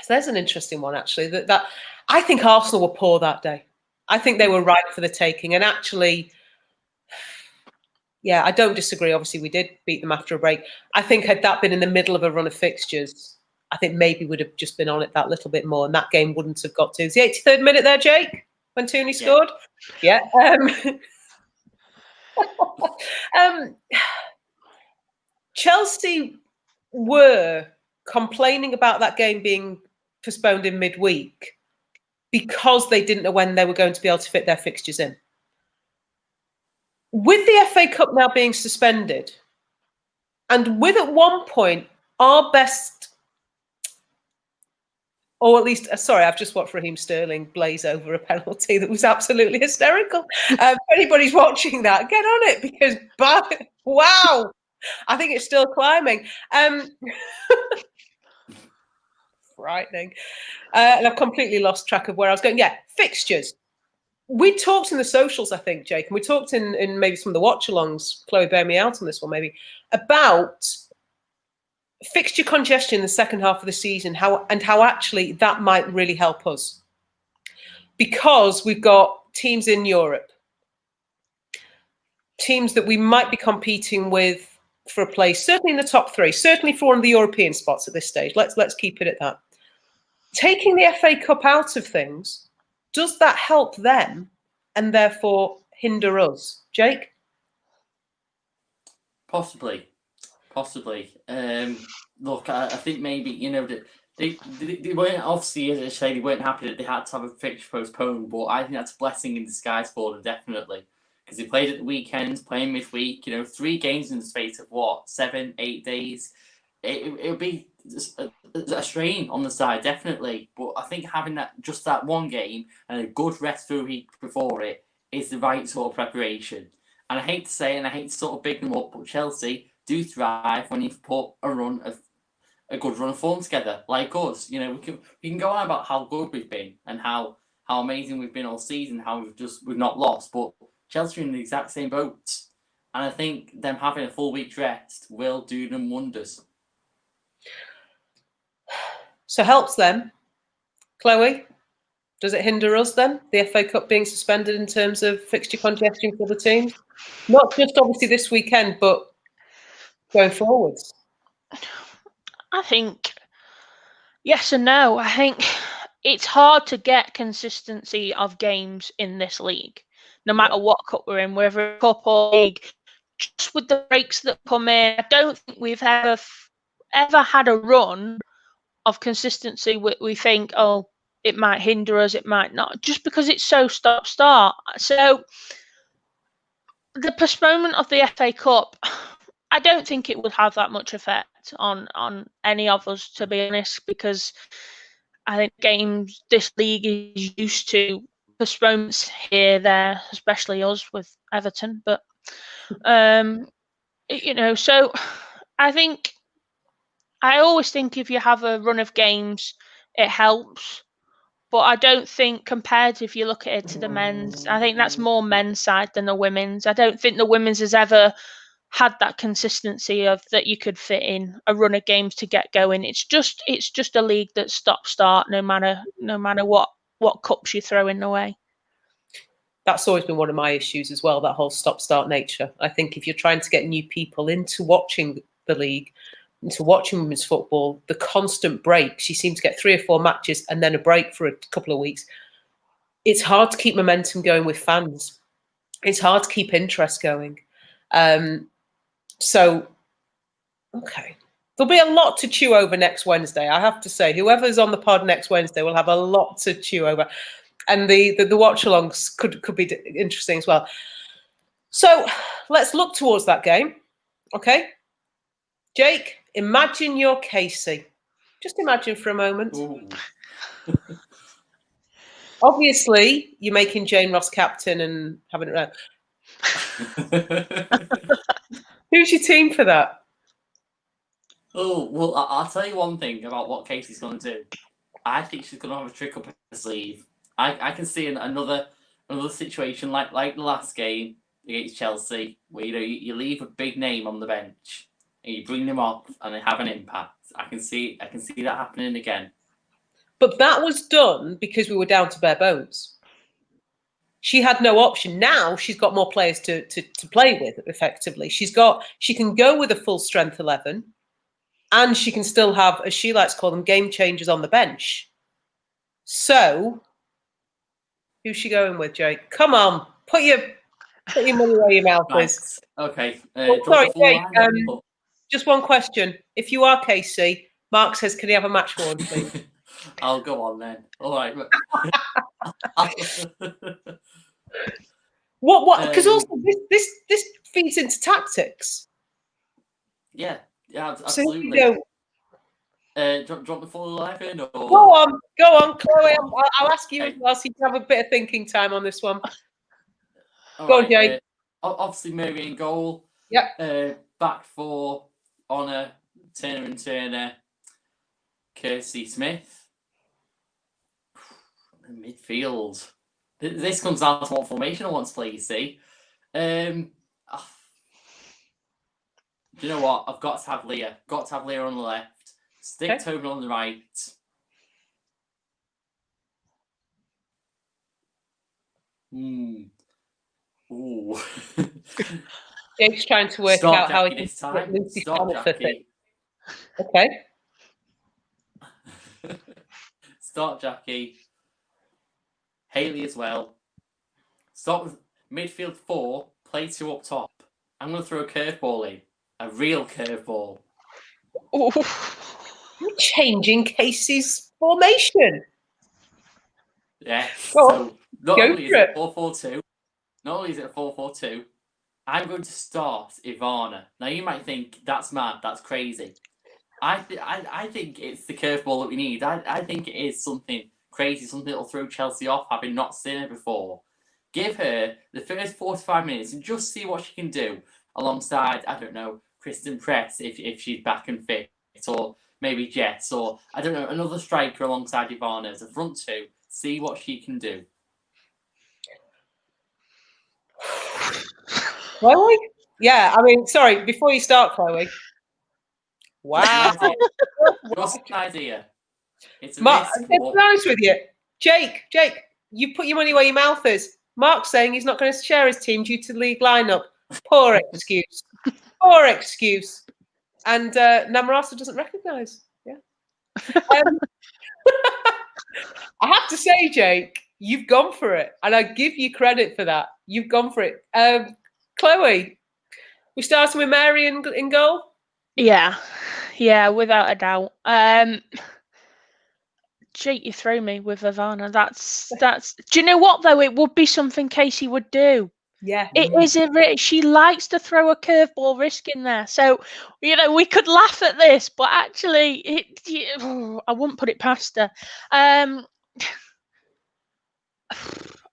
So there's an interesting one, actually. That I think Arsenal were poor that day. I think they were ripe for the taking. And actually, yeah, I don't disagree. Obviously, we did beat them after a break. I think had that been in the middle of a run of fixtures, I think maybe we'd have just been on it that little bit more, and that game wouldn't have got to. It's the 83rd minute there, Jake, when Tooney scored. Yeah. Chelsea were complaining about that game being postponed in midweek because they didn't know when they were going to be able to fit their fixtures in. With the FA Cup now being suspended, and with at one point our best, or at least, sorry, I've just watched Raheem Sterling blaze over a penalty that was absolutely hysterical. If anybody's watching that, get on it, because wow, I think it's still climbing. Frightening. And I've completely lost track of where I was going. Yeah, fixtures. We talked in the socials, I think, Jake, and we talked in maybe some of the watch-alongs, Chloe bear me out on this one maybe, about fixture congestion in the second half of the season, how actually that might really help us. Because we've got teams in Europe, teams that we might be competing with for a place, certainly in the top three, certainly for one of the European spots at this stage. Let's keep it at that. Taking the FA Cup out of things, does that help them and therefore hinder us? Jake? Possibly. Look, I think maybe, they weren't, obviously, as I say, they weren't happy that they had to have a fixture postponed, but I think that's a blessing in disguise for them, definitely. Because they played at the weekends, playing midweek, 3 games in the space of 7-8 days. It would be a strain on the side, definitely. But I think having that one game and a good rest for a week before it is the right sort of preparation. And I hate to say it, and I hate to sort of big them up, but Chelsea do thrive when you've put a good run of form together, like us. We can go on about how good we've been and how amazing we've been all season, how we've not lost, but Chelsea are in the exact same boat. And I think them having a full week's rest will do them wonders. So helps them. Chloe, does it hinder us then, the FA Cup being suspended in terms of fixture congestion for the teams? Not just obviously this weekend, but going forwards. I think yes and no. I think it's hard to get consistency of games in this league, no matter what cup we're in, whether cup or league. Just with the breaks that come in, I don't think we've ever had a run of consistency. We think, oh, it might hinder us, it might not, just because it's so stop-start. So the postponement of the FA Cup, I don't think it would have that much effect on any of us, to be honest, because I think games, this league is used to postponements here, there, especially us with Everton. But so I always think if you have a run of games, it helps. But I don't think, compared, if you look at it to the men's, I think that's more men's side than the women's. I don't think the women's has ever had that consistency of that you could fit in a run of games to get going. It's just a league that stop-start no matter what cups you throw in the way. That's always been one of my issues as well, that whole stop-start nature. I think if you're trying to get new people into watching the league, into watching women's football, the constant breaks, you seem to get 3 or 4 matches and then a break for a couple of weeks. It's hard to keep momentum going with fans. It's hard to keep interest going. So, okay. There'll be a lot to chew over next Wednesday. I have to say, whoever's on the pod next Wednesday will have a lot to chew over. And the watch-alongs could be interesting as well. So let's look towards that game. Okay? Jake, imagine you're Casey. Just imagine for a moment. Obviously, you're making Jane Ross captain and having it around. Who's your team for that? Oh, well, I'll tell you one thing about what Casey's going to do. I think she's going to have a trick up her sleeve. I can see another situation like the last game against Chelsea, where you leave a big name on the bench and you bring them off and they have an impact. I can see that happening again. But that was done because we were down to bare bones. She had no option. Now she's got more players to play with effectively. She can go with a full strength 11, and she can still have, as she likes to call them, game changers on the bench. So, who's she going with, Jake? Come on, put your money where your mouth is. Okay. Sorry, Jake. Just one question. If you are Casey, Mark says, "Can he have a match for one, please?" I'll go on then. All right. What? Because also this feeds into tactics. Yeah, absolutely. So, do you want the full 11? Or... Go on, Chloe. I'll ask you as well, so you can have a bit of thinking time on this one. Go on, Jake. Obviously, Mary in goal. Yep. Back for Honor, Turner and Turner, Kirsty Smith. Midfield. This comes down to what formation I want to play, you see. Do you know what? I've got to have Leah. Got to have Leah on the left. Stick Tobin on the right. Ooh. Jake's trying to work Start out Jackie how he this can time. Lucy Start Jackie. Jackie. Okay. Start Jackie. Hayley as well. Start with midfield 4. Play 2 up top. I'm going to throw a curveball in. A real curveball. You're changing Casey's formation. Yeah. So not only is it 4-4-2, I'm going to start Ivana. Now you might think that's mad, that's crazy. I think it's the curveball that we need. I think it is something crazy, something that'll throw Chelsea off, having not seen her before. Give her the first 45 minutes and just see what she can do alongside, I don't know, Kristen Press if she's back and fit, or maybe Jess, or I don't know, another striker alongside Ivana as a front 2. See what she can do. Chloe? Yeah, I mean, sorry, before you start, Chloe. Wow. Just an idea. It's a Mark, risk. to be honest with you, Jake, you put your money where your mouth is. Mark's saying he's not going to share his team due to league lineup. Poor excuse. Poor excuse. And Namarasa doesn't recognise. Yeah. I have to say, Jake, you've gone for it, and I give you credit for that. You've gone for it. Chloe, we starting with Mary in goal? Yeah, without a doubt. Jake, you throw me with Ivana. That's. Do you know what though? It would be something Casey would do. Yeah, it is. She likes to throw a curveball risk in there. So we could laugh at this, but actually, I wouldn't put it past her.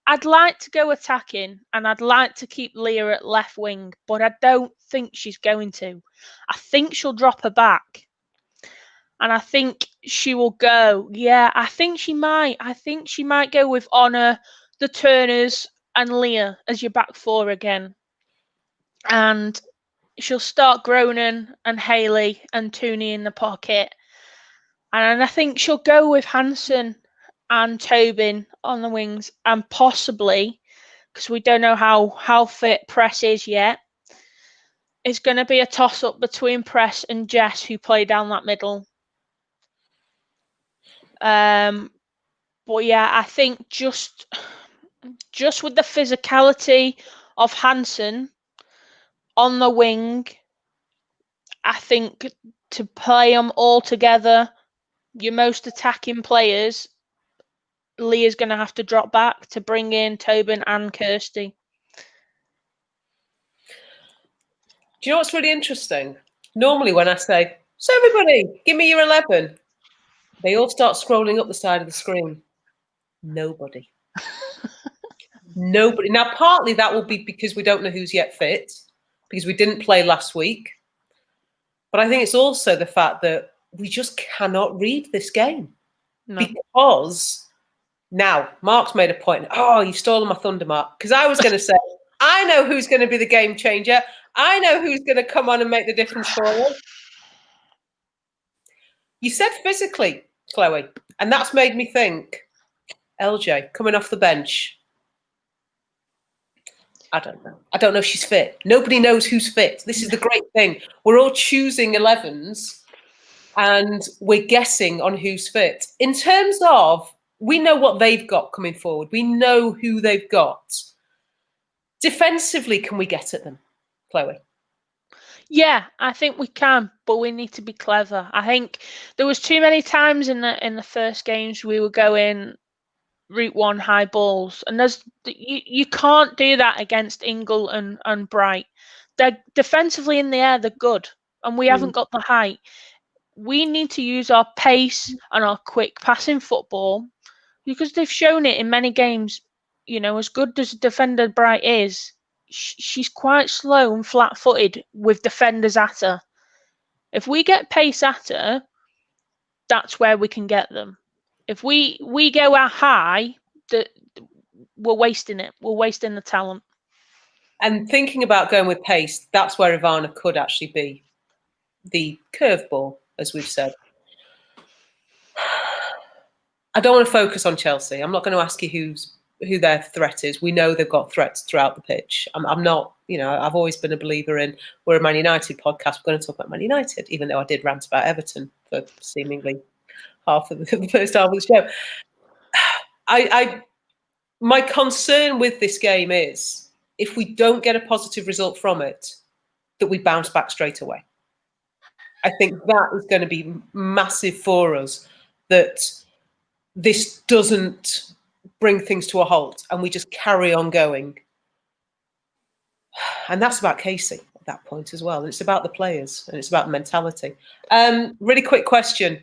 I'd like to go attacking, and I'd like to keep Leah at left wing, but I don't think she's going to. I think she'll drop her back. And I think she will go. Yeah, I think she might. I think she might go with Honor, the Turners, and Leah as your back 4 again. And she'll start Groningen and Haley and Tooney in the pocket. And I think she'll go with Hansen and Tobin on the wings, and possibly, because we don't know how fit Press is yet, it's going to be a toss-up between Press and Jess, who play down that middle. But yeah, I think just with the physicality of Hansen on the wing, I think to play them all together, your most attacking players, Leah's going to have to drop back to bring in Tobin and Kirsty. Do you know what's really interesting? Normally when I say, so everybody, give me your 11, they all start scrolling up the side of the screen. Nobody. Nobody. Now, partly that will be because we don't know who's yet fit, because we didn't play last week. But I think it's also the fact that we just cannot read this game. No. Because now Mark's made a point. Oh, you've stolen my thunder, Mark. Because I was going to say, I know who's going to be the game changer. I know who's going to come on and make the difference for us. You said physically, Chloe, and that's made me think, LJ coming off the bench. I don't know. I don't know if she's fit. Nobody knows who's fit. This is the great thing. We're all choosing 11s and we're guessing on who's fit. In terms of, we know what they've got coming forward. We know who they've got. Defensively, can we get at them, Chloe? Yeah, I think we can, but we need to be clever. I think there was too many times in the first games we were going route one high balls, and you can't do that against Ingle and Bright. They're defensively in the air, they're good, and we haven't got the height. We need to use our pace and our quick passing football, because they've shown it in many games. You know, as good as defender Bright is, she's quite slow and flat-footed with defenders at her. If we get pace at her, that's where we can get them. If we go out high, we're wasting it. We're wasting the talent. And thinking about going with pace, that's where Ivana could actually be the curveball, as we've said. I don't want to focus on Chelsea. I'm not going to ask you who their threat is. We know they've got threats throughout the pitch. I'm not, I've always been a believer in, we're a Man United podcast, we're going to talk about Man United, even though I did rant about Everton for seemingly half of the first half of the show. My concern with this game is, if we don't get a positive result from it, that we bounce back straight away. I think that is going to be massive for us, that this doesn't bring things to a halt and we just carry on going. And that's about Casey at that point as well. And it's about the players and it's about mentality. Really quick question.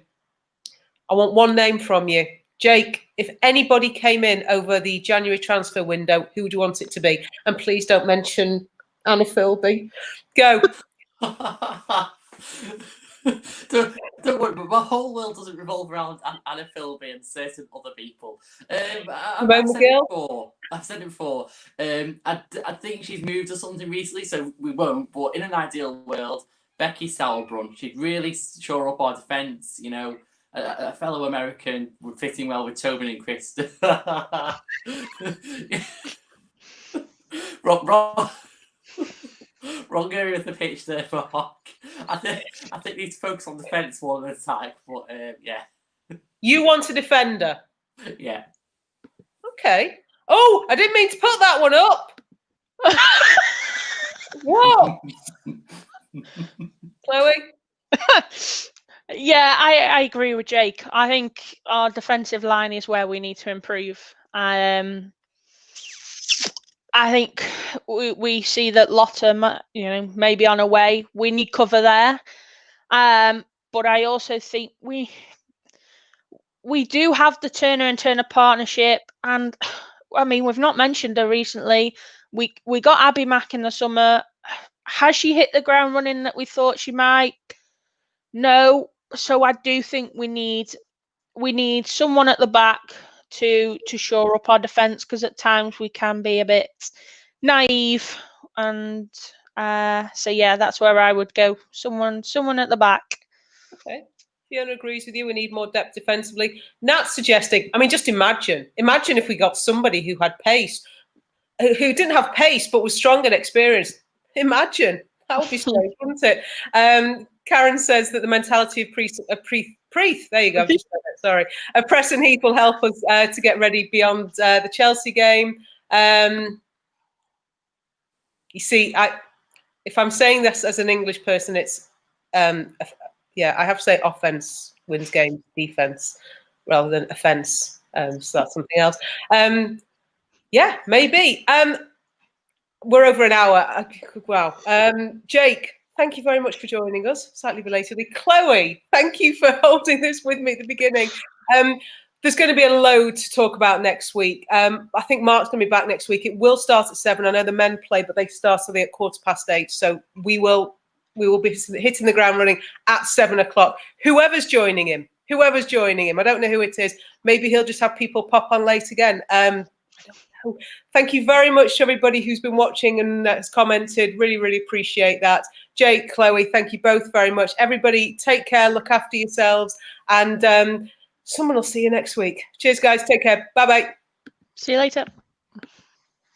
I want one name from you. Jake, if anybody came in over the January transfer window, who would you want it to be? And please don't mention Anna Philby. Go. Don't worry, but my whole world doesn't revolve around Anna Philby and certain other people. I've said it before. I think she's moved or something recently, so we won't. But in an ideal world, Becky Sauerbrunn, she'd really shore up our defence. A fellow American would fit in well with Tobin and Chris. Wrong area of the pitch there, Mark. I think we need to focus on defence more than attack. But yeah. You want a defender? Yeah. Okay. Oh, I didn't mean to put that one up. What? Chloe? Yeah, I agree with Jake. I think our defensive line is where we need to improve. I think we see that Lotta, maybe on her way. We need cover there. But I also think we do have the Turner and Turner partnership, and I mean, we've not mentioned her recently. We got Abby Mack in the summer. Has she hit the ground running that we thought she might? No. So I do think we need someone at the back to shore up our defence, because at times we can be a bit naive and So yeah, that's where I would go. Someone at the back. Okay. Fiona agrees with you. We need more depth defensively. Nat's suggesting, I mean, just imagine if we got somebody who had pace, who didn't have pace but was strong and experienced. Imagine. That would be strange, wouldn't it? Karen says that the mentality of Preeth, there you go, just said it, sorry, of Press and Heath will help us to get ready beyond the Chelsea game. You see, if I'm saying this as an English person, it's, yeah, I have to say offense wins games, defense rather than offense. So that's something else. Yeah, maybe. We're over an hour. Wow. Jake, thank you very much for joining us, slightly belatedly. Chloe, thank you for holding this with me at the beginning. There's going to be a load to talk about next week. I think Mark's going to be back next week. It will start at 7. I know the men play, but they start something at 8:15. So we will be hitting the ground running at 7 o'clock. Whoever's joining him, I don't know who it is. Maybe he'll just have people pop on late again. I don't know. Thank you very much to everybody who's been watching and has commented. Really, really appreciate that. Jake, Chloe, thank you both very much. Everybody, take care, look after yourselves, and someone will see you next week. Cheers, guys. Take care. Bye-bye. See you later.